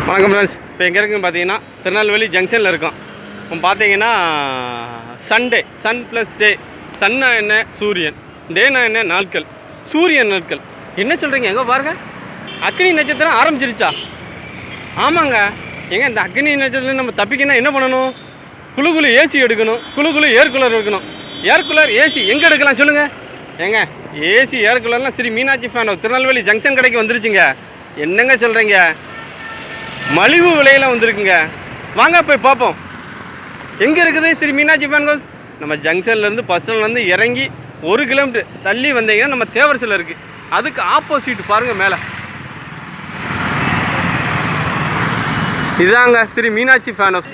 வணக்கம் ஃப்ரெண்ட்ஸ். இப்போ எங்கே இருக்குன்னு பார்த்தீங்கன்னா திருநெல்வேலி ஜங்ஷனில் இருக்கோம். இப்போ பார்த்தீங்கன்னா சண்டே, சன் ப்ளஸ் டே. சன்னா என்ன, சூரியன். டேனா என்ன, நாட்கள். சூரியன் நாட்கள். என்ன சொல்கிறீங்க? எங்கே பாருங்க, அக்னி நட்சத்திரம் ஆரம்பிச்சிருச்சா? ஆமாங்க. எங்க இந்த அக்னி நட்சத்திரம் நம்ம தப்பிக்கணும் என்ன பண்ணணும்? குழு ஏசி எடுக்கணும், குழு ஏர் கூலர் எடுக்கணும். ஏர் கூலர் ஏசி எங்கே எடுக்கலாம் சொல்லுங்கள்? ஏங்க ஏசி ஏர் கூலர்லாம் ஸ்ரீ மீனாட்சி ஃபேன் திருநெல்வேலி ஜங்ஷன் கடைக்கு வந்துருச்சுங்க. என்னங்க சொல்கிறீங்க? மலிவு விலையில் வந்திருக்குங்க. வாங்க போய் பார்ப்போம். எங்கே இருக்குது ஸ்ரீ மீனாட்சி ஃபேன் ஹவுஸ்? நம்ம ஜங்ஷன்லேருந்து பஸ் ஸ்டாண்ட்லேருந்து இறங்கி 1 கிலோமீட்டர் தள்ளி வந்தீங்கன்னா நம்ம தேவரசில் இருக்குது. அதுக்கு ஆப்போசிட் பாருங்கள் மேலே. இதாங்க Sri Meenakshi fan house.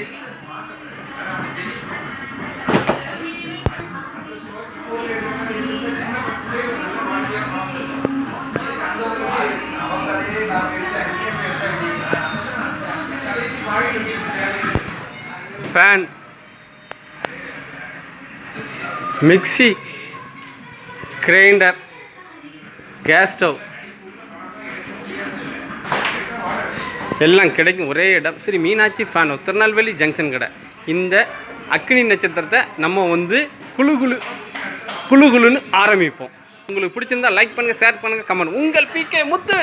Fan, mixie, grinder, gas stove எல்லாம் கிடைக்கும் ஒரே இடம் Sri Meenakshi fan house Tirunelveli junction கடை. இந்த அக்னி நட்சத்திரத்தை நம்ம குழுன்னு ஆரம்பிப்போம். உங்களுக்கு பிடிச்சிருந்தா லைக் பண்ணுங்கள், ஷேர் பண்ணுங்கள், கமெண்ட். உங்கள் PK முத்து.